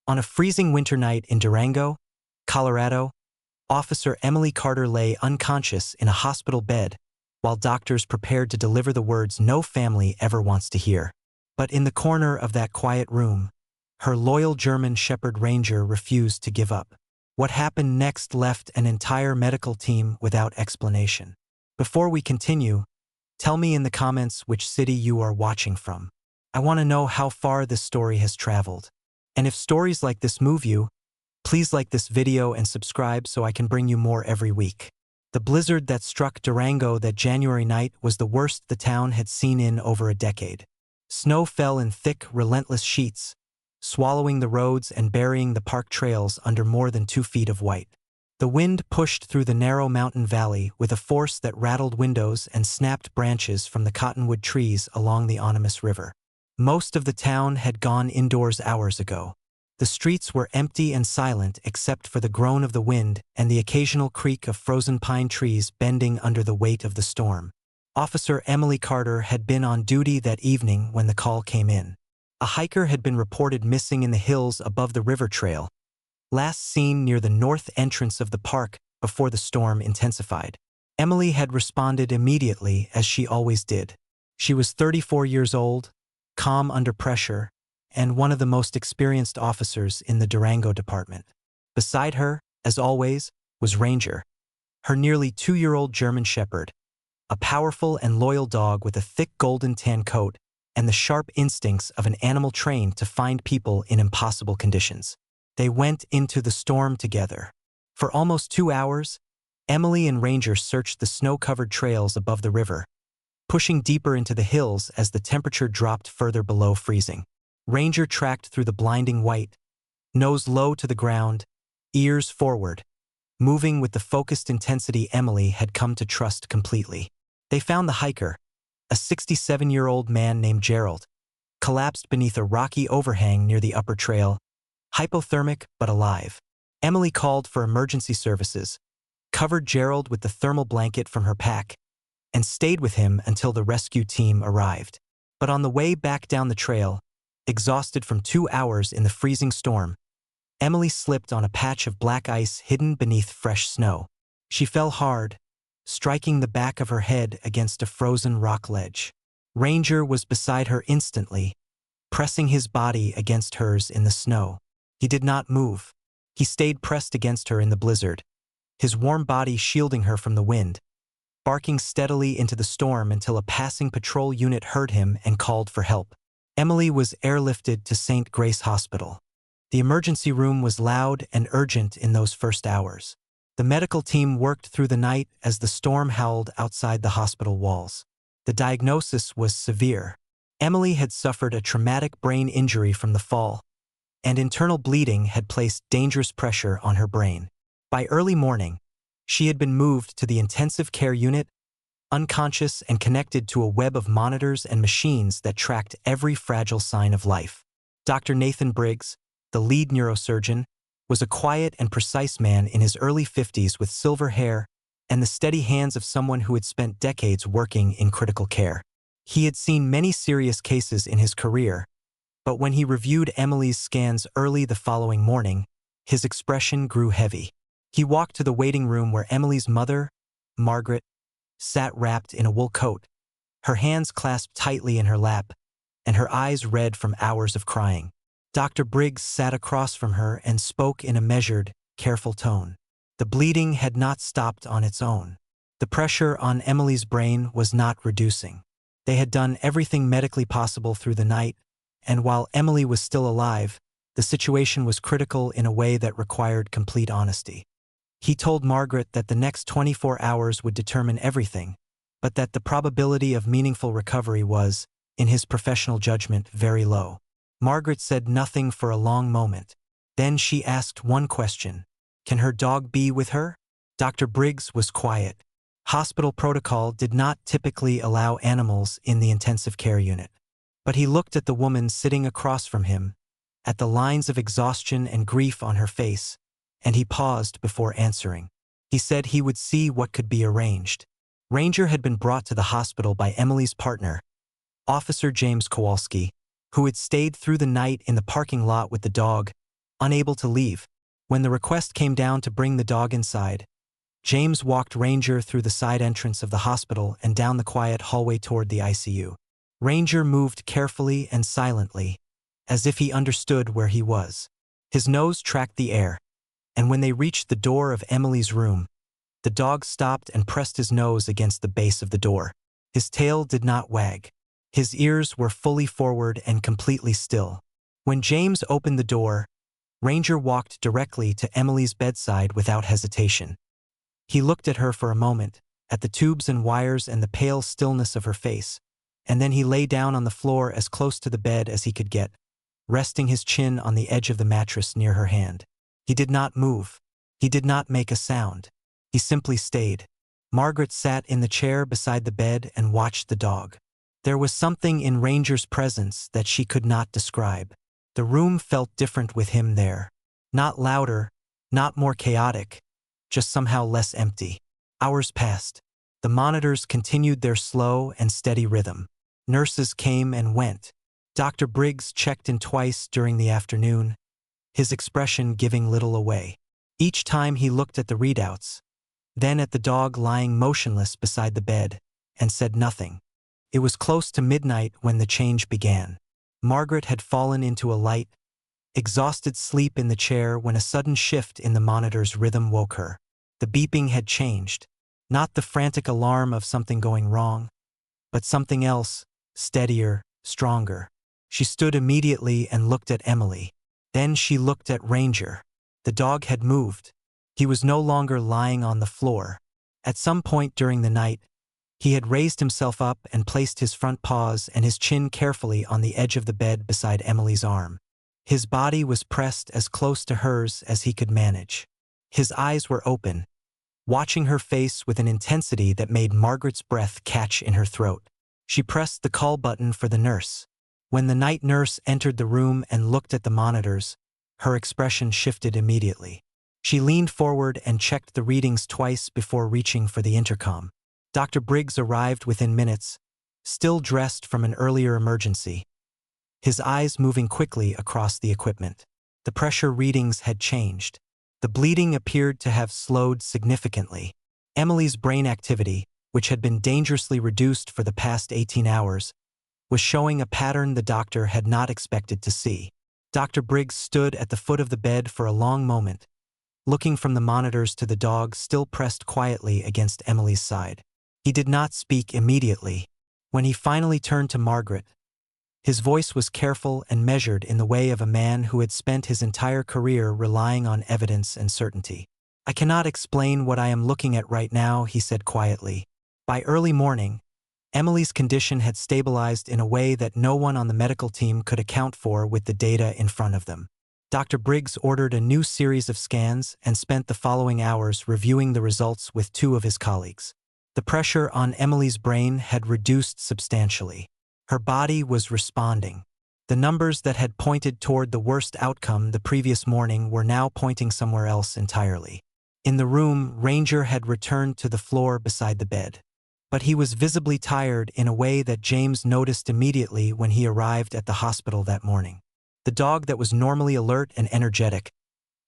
On a freezing winter night in Durango, Colorado, Officer Emily Carter lay unconscious in a hospital bed while doctors prepared to deliver the words no family ever wants to hear. But in the corner of that quiet room, her loyal German Shepherd Ranger refused to give up. What happened next left an entire medical team without explanation. Before we continue, tell me in the comments which city you are watching from. I want to know how far this story has traveled. And if stories like this move you, please like this video and subscribe so I can bring you more every week. The blizzard that struck Durango that January night was the worst the town had seen in over a decade. Snow fell in thick, relentless sheets, swallowing the roads and burying the park trails under more than 2 feet of white. The wind pushed through the narrow mountain valley with a force that rattled windows and snapped branches from the cottonwood trees along the Animas River. Most of the town had gone indoors hours ago. The streets were empty and silent except for the groan of the wind and the occasional creak of frozen pine trees bending under the weight of the storm. Officer Emily Carter had been on duty that evening when the call came in. A hiker had been reported missing in the hills above the river trail, last seen near the north entrance of the park before the storm intensified. Emily had responded immediately, as she always did. She was 34 years old, calm under pressure, and one of the most experienced officers in the Durango department. Beside her, as always, was Ranger, her nearly 2-year-old German Shepherd, a powerful and loyal dog with a thick golden tan coat and the sharp instincts of an animal trained to find people in impossible conditions. They went into the storm together. For almost 2 hours, Emily and Ranger searched the snow-covered trails above the river, pushing deeper into the hills as the temperature dropped further below freezing. Ranger tracked through the blinding white, nose low to the ground, ears forward, moving with the focused intensity Emily had come to trust completely. They found the hiker, a 67-year-old man named Gerald, collapsed beneath a rocky overhang near the upper trail, hypothermic but alive. Emily called for emergency services, covered Gerald with the thermal blanket from her pack, and stayed with him until the rescue team arrived. But on the way back down the trail, exhausted from 2 hours in the freezing storm, Emily slipped on a patch of black ice hidden beneath fresh snow. She fell hard, striking the back of her head against a frozen rock ledge. Ranger was beside her instantly, pressing his body against hers in the snow. He did not move. He stayed pressed against her in the blizzard, his warm body shielding her from the wind, barking steadily into the storm until a passing patrol unit heard him and called for help. Emily was airlifted to St. Grace Hospital. The emergency room was loud and urgent in those first hours. The medical team worked through the night as the storm howled outside the hospital walls. The diagnosis was severe. Emily had suffered a traumatic brain injury from the fall, and internal bleeding had placed dangerous pressure on her brain. By early morning, she had been moved to the intensive care unit, unconscious and connected to a web of monitors and machines that tracked every fragile sign of life. Dr. Nathan Briggs, the lead neurosurgeon, was a quiet and precise man in his early 50s with silver hair and the steady hands of someone who had spent decades working in critical care. He had seen many serious cases in his career, but when he reviewed Emily's scans early the following morning, his expression grew heavy. He walked to the waiting room where Emily's mother, Margaret, sat wrapped in a wool coat, her hands clasped tightly in her lap, and her eyes red from hours of crying. Dr. Briggs sat across from her and spoke in a measured, careful tone. The bleeding had not stopped on its own. The pressure on Emily's brain was not reducing. They had done everything medically possible through the night, and while Emily was still alive, the situation was critical in a way that required complete honesty. He told Margaret that the next 24 hours would determine everything, but that the probability of meaningful recovery was, in his professional judgment, very low. Margaret said nothing for a long moment. Then she asked one question: "Can her dog be with her?" Dr. Briggs was quiet. Hospital protocol did not typically allow animals in the intensive care unit. But he looked at the woman sitting across from him, at the lines of exhaustion and grief on her face, and he paused before answering. He said he would see what could be arranged. Ranger had been brought to the hospital by Emily's partner, Officer James Kowalski, who had stayed through the night in the parking lot with the dog, unable to leave. When the request came down to bring the dog inside, James walked Ranger through the side entrance of the hospital and down the quiet hallway toward the ICU. Ranger moved carefully and silently, as if he understood where he was. His nose tracked the air, and when they reached the door of Emily's room, the dog stopped and pressed his nose against the base of the door. His tail did not wag. His ears were fully forward and completely still. When James opened the door, Ranger walked directly to Emily's bedside without hesitation. He looked at her for a moment, at the tubes and wires and the pale stillness of her face, and then he lay down on the floor as close to the bed as he could get, resting his chin on the edge of the mattress near her hand. He did not move. He did not make a sound. He simply stayed. Margaret sat in the chair beside the bed and watched the dog. There was something in Ranger's presence that she could not describe. The room felt different with him there. Not louder, not more chaotic, just somehow less empty. Hours passed. The monitors continued their slow and steady rhythm. Nurses came and went. Dr. Briggs checked in twice during the afternoon, his expression giving little away. Each time he looked at the readouts, then at the dog lying motionless beside the bed, and said nothing. It was close to midnight when the change began. Margaret had fallen into a light, exhausted sleep in the chair when a sudden shift in the monitor's rhythm woke her. The beeping had changed, not the frantic alarm of something going wrong, but something else, steadier, stronger. She stood immediately and looked at Emily. Then she looked at Ranger. The dog had moved. He was no longer lying on the floor. At some point during the night, he had raised himself up and placed his front paws and his chin carefully on the edge of the bed beside Emily's arm. His body was pressed as close to hers as he could manage. His eyes were open, watching her face with an intensity that made Margaret's breath catch in her throat. She pressed the call button for the nurse. When the night nurse entered the room and looked at the monitors, her expression shifted immediately. She leaned forward and checked the readings twice before reaching for the intercom. Dr. Briggs arrived within minutes, still dressed from an earlier emergency, his eyes moving quickly across the equipment. The pressure readings had changed. The bleeding appeared to have slowed significantly. Emily's brain activity, which had been dangerously reduced for the past 18 hours, was showing a pattern the doctor had not expected to see. Dr. Briggs stood at the foot of the bed for a long moment, looking from the monitors to the dog still pressed quietly against Emily's side. He did not speak immediately. When he finally turned to Margaret, his voice was careful and measured in the way of a man who had spent his entire career relying on evidence and certainty. "I cannot explain what I am looking at right now," he said quietly. By early morning, Emily's condition had stabilized in a way that no one on the medical team could account for with the data in front of them. Dr. Briggs ordered a new series of scans and spent the following hours reviewing the results with two of his colleagues. The pressure on Emily's brain had reduced substantially. Her body was responding. The numbers that had pointed toward the worst outcome the previous morning were now pointing somewhere else entirely. In the room, Ranger had returned to the floor beside the bed. But he was visibly tired in a way that James noticed immediately when he arrived at the hospital that morning. The dog that was normally alert and energetic,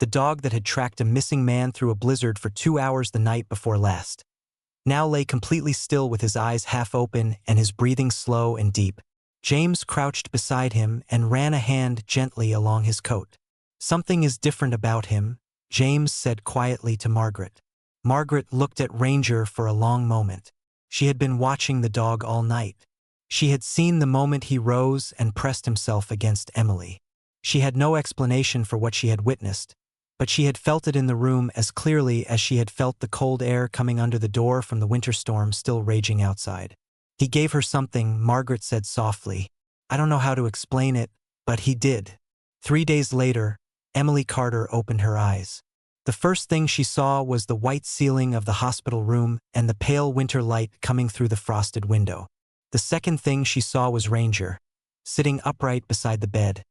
the dog that had tracked a missing man through a blizzard for 2 hours the night before last, now lay completely still with his eyes half open and his breathing slow and deep. James crouched beside him and ran a hand gently along his coat. "Something is different about him," James said quietly to Margaret. Margaret looked at Ranger for a long moment. She had been watching the dog all night. She had seen the moment he rose and pressed himself against Emily. She had no explanation for what she had witnessed, but she had felt it in the room as clearly as she had felt the cold air coming under the door from the winter storm still raging outside. "He gave her something," Margaret said softly. "I don't know how to explain it, but he did." 3 days later, Emily Carter opened her eyes. The first thing she saw was the white ceiling of the hospital room and the pale winter light coming through the frosted window. The second thing she saw was Ranger, sitting upright beside the bed,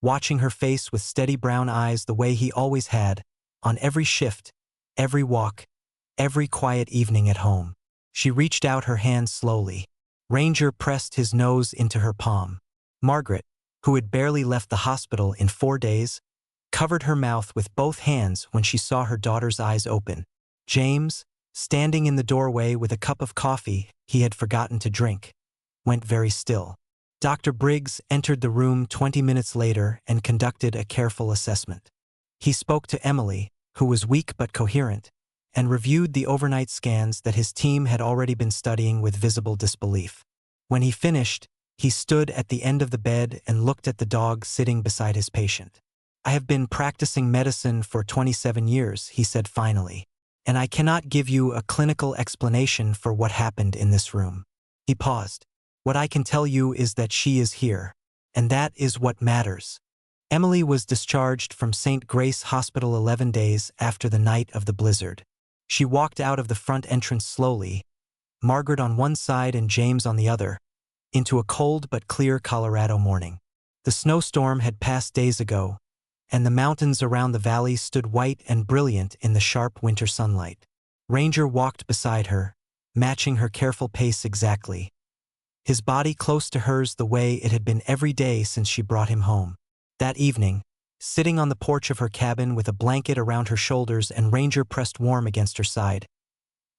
watching her face with steady brown eyes the way he always had, on every shift, every walk, every quiet evening at home. She reached out her hand slowly. Ranger pressed his nose into her palm. Margaret, who had barely left the hospital in 4 days, covered her mouth with both hands when she saw her daughter's eyes open. James, standing in the doorway with a cup of coffee he had forgotten to drink, went very still. Dr. Briggs entered the room 20 minutes later and conducted a careful assessment. He spoke to Emily, who was weak but coherent, and reviewed the overnight scans that his team had already been studying with visible disbelief. When he finished, he stood at the end of the bed and looked at the dog sitting beside his patient. "I have been practicing medicine for 27 years, he said finally, "and I cannot give you a clinical explanation for what happened in this room." He paused. "What I can tell you is that she is here, and that is what matters." Emily was discharged from St. Grace Hospital 11 days after the night of the blizzard. She walked out of the front entrance slowly, Margaret on one side and James on the other, into a cold but clear Colorado morning. The snowstorm had passed days ago, and the mountains around the valley stood white and brilliant in the sharp winter sunlight. Ranger walked beside her, matching her careful pace exactly, his body close to hers the way it had been every day since she brought him home. That evening, sitting on the porch of her cabin with a blanket around her shoulders and Ranger pressed warm against her side,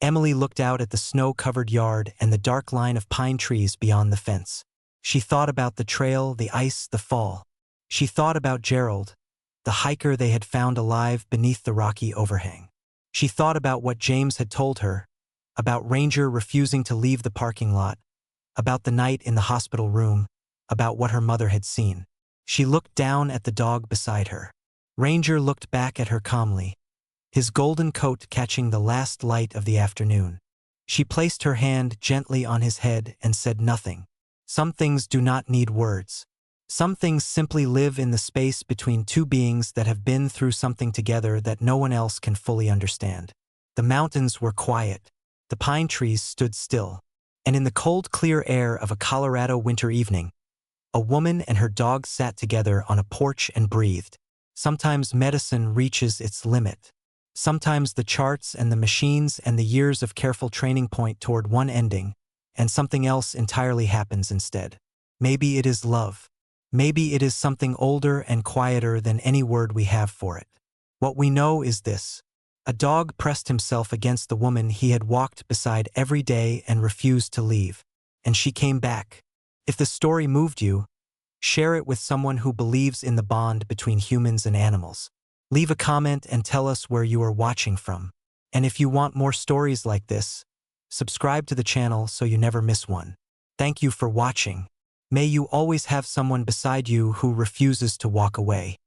Emily looked out at the snow-covered yard and the dark line of pine trees beyond the fence. She thought about the trail, the ice, the fall. She thought about Gerald, the hiker they had found alive beneath the rocky overhang. She thought about what James had told her, about Ranger refusing to leave the parking lot, about the night in the hospital room, about what her mother had seen. She looked down at the dog beside her. Ranger looked back at her calmly, his golden coat catching the last light of the afternoon. She placed her hand gently on his head and said nothing. Some things do not need words. Some things simply live in the space between two beings that have been through something together that no one else can fully understand. The mountains were quiet. The pine trees stood still. And in the cold, clear air of a Colorado winter evening, a woman and her dog sat together on a porch and breathed. Sometimes medicine reaches its limit. Sometimes the charts and the machines and the years of careful training point toward one ending, and something else entirely happens instead. Maybe it is love. Maybe it is something older and quieter than any word we have for it. What we know is this. A dog pressed himself against the woman he had walked beside every day and refused to leave, and she came back. If the story moved you, share it with someone who believes in the bond between humans and animals. Leave a comment and tell us where you are watching from. And if you want more stories like this, subscribe to the channel so you never miss one. Thank you for watching. May you always have someone beside you who refuses to walk away.